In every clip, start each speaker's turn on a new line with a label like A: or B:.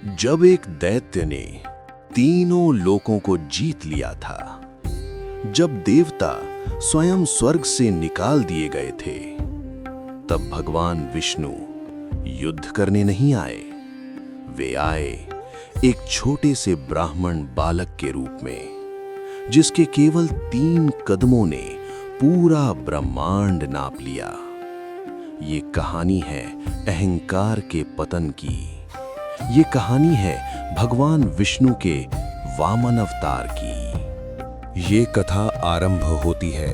A: जब एक दैत्य ने तीनों लोकों को जीत लिया था, जब देवता स्वयं स्वर्ग से निकाल दिए गए थे, तब भगवान विष्णु युद्ध करने नहीं आए। वे आए एक छोटे से ब्राह्मण बालक के रूप में, जिसके केवल 3 कदमों ने पूरा ब्रह्मांड नाप लिया। ये कहानी है अहंकार के पतन की। ये कहानी है भगवान विष्णु के वामन अवतार की।
B: ये कथा आरंभ होती है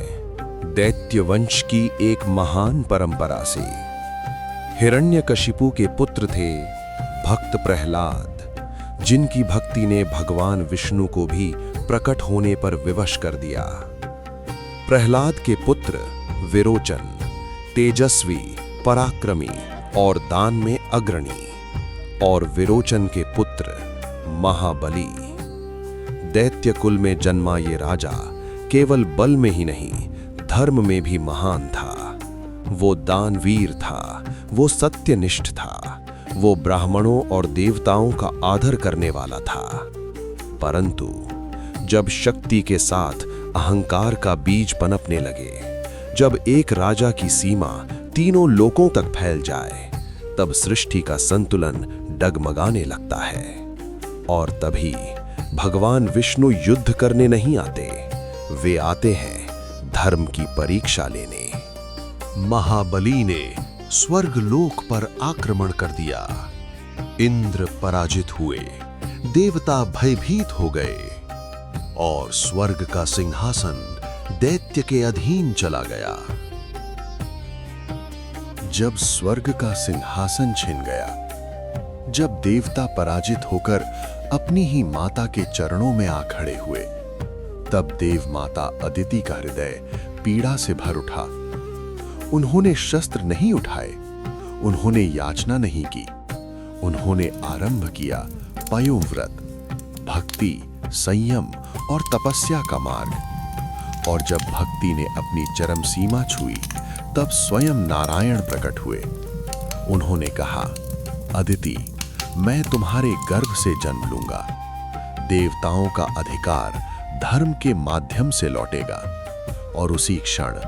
B: दैत्य वंश की एक महान परंपरा से। हिरण्यकशिपु के पुत्र थे भक्त प्रहलाद, जिनकी भक्ति ने भगवान विष्णु को भी प्रकट होने पर विवश कर दिया। प्रहलाद के पुत्र विरोचन तेजस्वी, पराक्रमी और दान में अग्रणी, और विरोचन के पुत्र महाबली। दैत्य कुल में जन्मा ये राजा केवल बल में ही नहीं, धर्म में भी महान था। वो दानवीर था, वो सत्यनिष्ठ था, वो ब्राह्मणों और देवताओं का आदर करने वाला था। परंतु जब शक्ति के साथ अहंकार का बीज पनपने लगे, जब एक राजा की सीमा तीनों लोकों तक फैल जाए, तब सृष्टि का संतुलन डगमगाने लगता है। और तभी भगवान विष्णु युद्ध करने नहीं आते, वे आते हैं धर्म की परीक्षा लेने। महाबली ने स्वर्ग लोक पर आक्रमण कर दिया। इंद्र पराजित हुए, देवता भयभीत हो गए और स्वर्ग का सिंहासन दैत्य के अधीन चला गया। जब स्वर्ग का सिंहासन छिन गया, जब देवता पराजित होकर अपनी ही माता के चरणों में आ खड़े हुए, तब देव माता अदिति का हृदय पीड़ा से भर उठा। उन्होंने शस्त्र नहीं उठाए, उन्होंने याचना नहीं की, उन्होंने आरंभ किया पयोव्रत, भक्ति, संयम और तपस्या का मार्ग। और जब भक्ति ने अपनी चरम सीमा छुई, तब स्वयं नारायण प्रकट हुए। उन्होंने कहा, अदिति, मैं तुम्हारे गर्भ से जन्म लूंगा। देवताओं का अधिकार धर्म के माध्यम से लौटेगा। और उसी क्षण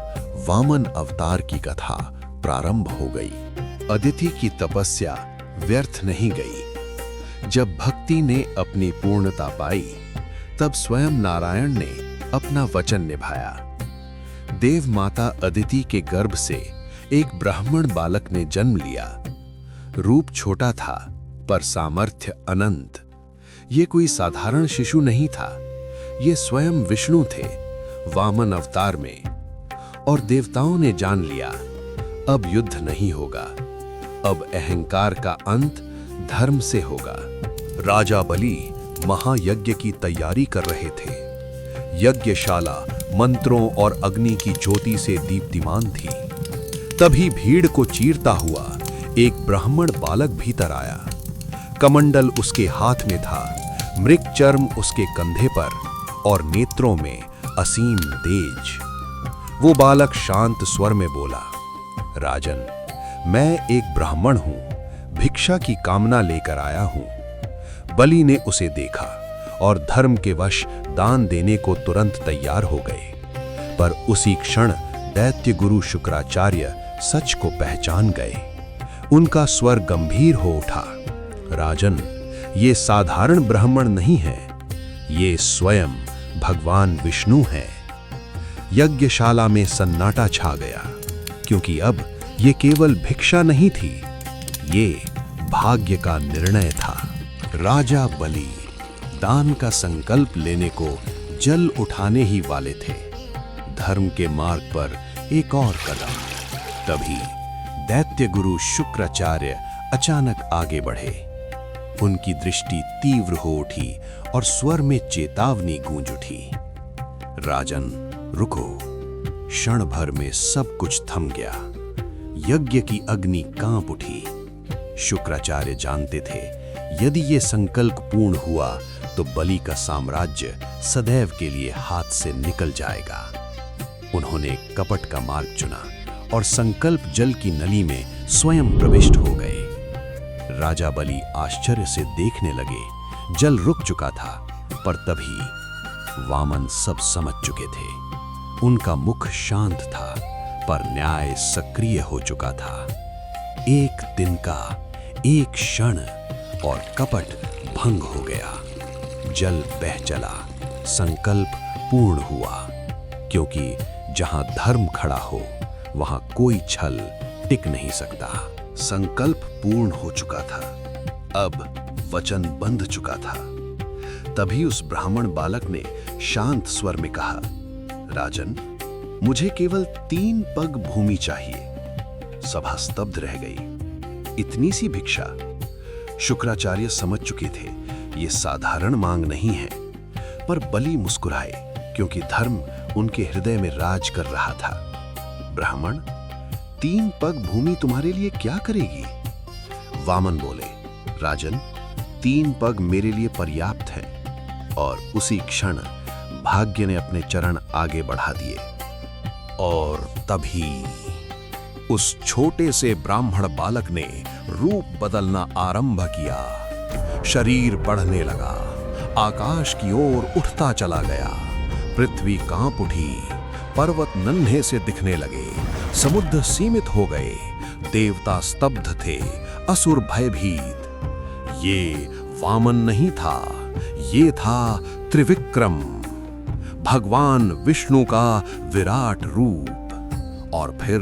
B: वामन अवतार की कथा प्रारंभ हो गई। अदिति की तपस्या व्यर्थ नहीं गई। जब भक्ति ने अपनी पूर्णता पाई, तब स्वयं नारायण ने अपना वचन निभाया। देव माता अदिति के गर्भ से एक ब्राह्मण बालक ने जन्म लिया। रूप छोटा था, पर सामर्थ्य अनंत। ये कोई साधारण शिशु नहीं था, ये स्वयं विष्णु थे वामन अवतार में। और देवताओं ने जान लिया, अब युद्ध नहीं होगा, अब अहंकार का अंत धर्म से होगा। राजा बलि महायज्ञ की तैयारी कर रहे थे। यज्ञशाला मंत्रों और अग्नि की ज्योति से दीप्तिमान थी। तभी भीड़ को चीरता हुआ एक ब्राह्मण बालक भीतर आया। कमंडल उसके हाथ में था, मृग चर्म उसके कंधे पर और नेत्रों में असीम तेज। वो बालक शांत स्वर में बोला, राजन, मैं एक ब्राह्मण हूं, भिक्षा की कामना लेकर आया हूं। बलि ने उसे देखा और धर्म के वश दान देने को तुरंत तैयार हो गए। पर उसी क्षण दैत्य गुरु शुक्राचार्य सच को पहचान गए। उनका स्वर गंभीर हो उठा, राजन, ये साधारण ब्राह्मण नहीं है, ये स्वयं भगवान विष्णु हैं। यज्ञशाला में सन्नाटा छा गया, क्योंकि अब ये केवल भिक्षा नहीं थी, ये भाग्य का निर्णय था। राजा बलि दान का संकल्प लेने को जल उठाने ही वाले थे। धर्म के मार्ग पर एक और कदम। तभी दैत्य गुरु शुक्राचार्य अचानक आगे बढ़े। उनकी दृष्टि तीव्र हो उठी और स्वर में चेतावनी गूंज उठी, राजन, रुको। क्षण भर में सब कुछ थम गया। यज्ञ की अग्नि कांप उठी। शुक्राचार्य जानते थे, यदि ये संकल्प पूर्ण हुआ तो बलि का साम्राज्य सदैव के लिए हाथ से निकल जाएगा। उन्होंने कपट का मार्ग चुना और संकल्प जल की नली में स्वयं प्रविष्ट हो गए।
A: राजा बलि आश्चर्य से देखने लगे। जल रुक चुका था, पर तभी वामन सब समझ चुके थे। उनका मुख शांत था, पर न्याय सक्रिय हो चुका था। एक दिन का एक क्षण और कपट भंग हो गया। जल बह चला, संकल्प पूर्ण हुआ, क्योंकि जहां धर्म खड़ा हो वहां कोई छल टिक नहीं सकता। संकल्प पूर्ण हो चुका था, अब वचन बंध चुका था। तभी उस ब्राह्मण बालक ने शांत स्वर में कहा, राजन, मुझे केवल 3 पग भूमि चाहिए। सभा स्तब्ध रह गई। इतनी सी भिक्षा? शुक्राचार्य समझ चुके थे ये साधारण मांग नहीं है, पर बलि मुस्कुराए, क्योंकि धर्म उनके हृदय में राज कर रहा था। ब्राह्मण, 3 पग भूमि तुम्हारे लिए क्या करेगी? वामन बोले, राजन, 3 पग मेरे लिए पर्याप्त हैं। और उसी क्षण भाग्य ने अपने चरण आगे बढ़ा दिए। और तभी उस छोटे से ब्राह्मण बालक ने रूप बदलना आरंभ किया। शरीर बढ़ने लगा, आकाश की ओर उठता चला गया। पृथ्वी कांप उठी, पर्वत नन्हे से दिखने लगे, समुद्र सीमित हो गए, देवता स्तब्ध थे, असुर भयभीत। ये वामन नहीं था, ये था त्रिविक्रम, भगवान विष्णु का विराट रूप। और फिर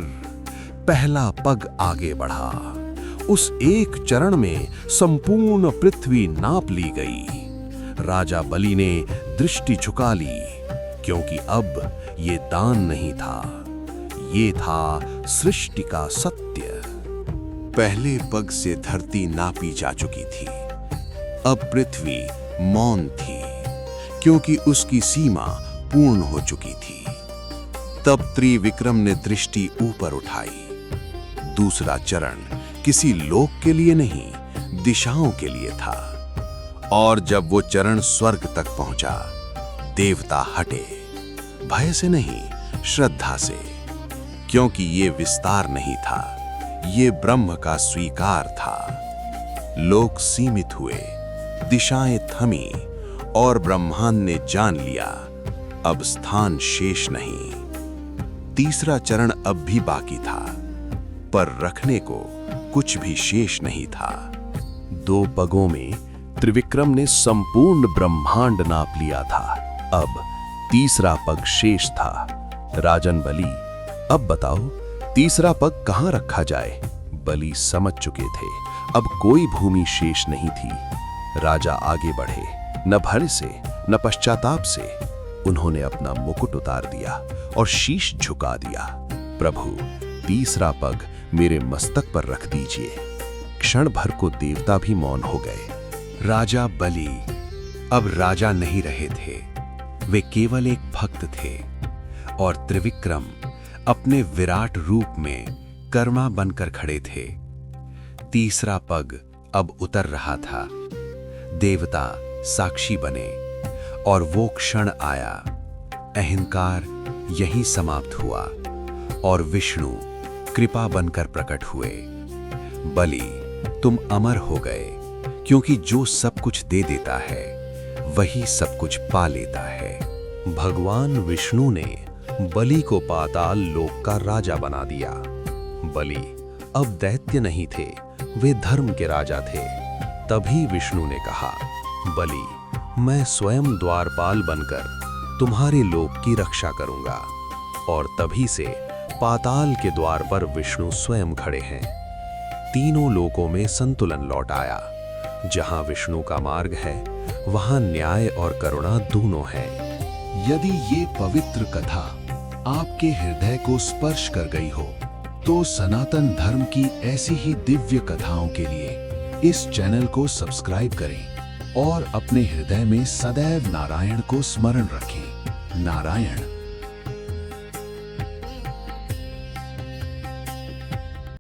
A: पहला पग आगे बढ़ा। उस एक चरण में संपूर्ण पृथ्वी नाप ली गई। राजा बलि ने दृष्टि झुका ली, क्योंकि अब ये दान नहीं था, ये था सृष्टि का सत्य। पहले पग से धरती नापी जा चुकी थी। अब पृथ्वी मौन थी, क्योंकि उसकी सीमा पूर्ण हो चुकी थी। तब त्रिविक्रम ने दृष्टि ऊपर उठाई। दूसरा चरण किसी लोक के लिए नहीं, दिशाओं के लिए था। और जब वो चरण स्वर्ग तक पहुंचा, देवता हटे, भय से नहीं, श्रद्धा से, क्योंकि ये विस्तार नहीं था, ये ब्रह्म का स्वीकार था। लोक सीमित हुए, दिशाएं थमी, और ब्रह्मांड ने जान लिया, अब स्थान शेष नहीं। तीसरा चरण अब भी बाकी था, पर रखने को कुछ भी शेष नहीं था। 2 पगों में त्रिविक्रम ने संपूर्ण ब्रह्मांड नाप लिया था। अब तीसरा पग शेष था। राजन बलि, अब बताओ, तीसरा पग कहां रखा जाए? बलि समझ चुके थे, अब कोई भूमि शेष नहीं थी। राजा आगे बढ़े, न भय से न पश्चाताप से। उन्होंने अपना मुकुट उतार दिया और शीश झुका दिया। प्रभु, तीसरा पग मेरे मस्तक पर रख दीजिए। क्षण भर को देवता भी मौन हो गए। राजा बलि अब राजा नहीं रहे थे, वे केवल एक भक्त थे। और त्रिविक्रम अपने विराट रूप में कर्मा बनकर खड़े थे। तीसरा पग अब उतर रहा था। देवता साक्षी बने, और वो क्षण आया। अहंकार यहीं समाप्त हुआ, और विष्णु कृपा बनकर प्रकट हुए। बलि, तुम अमर हो गए, क्योंकि जो सब कुछ दे देता है वही सब कुछ पा लेता है। भगवान विष्णु ने बलि को पाताल लोक का राजा बना दिया। बलि अब दैत्य नहीं थे, वे धर्म के राजा थे। तभी विष्णु ने कहा, बलि, मैं स्वयं द्वारपाल बनकर तुम्हारे लोक की रक्षा करूंगा। और तभी से पाताल के द्वार पर विष्णु स्वयं खड़े हैं। तीनों लोकों में संतुलन लौट आया। जहां विष्णु का मार्ग है, वहां न्याय और करुणा दोनों हैं।
B: यदि ये पवित्र कथा आपके हृदय को स्पर्श कर गई हो, तो सनातन धर्म की ऐसी ही दिव्य कथाओं के लिए इस चैनल को सब्सक्राइब करें और अपने हृदय में सदैव नारायण को स्मरण रखें। नारायण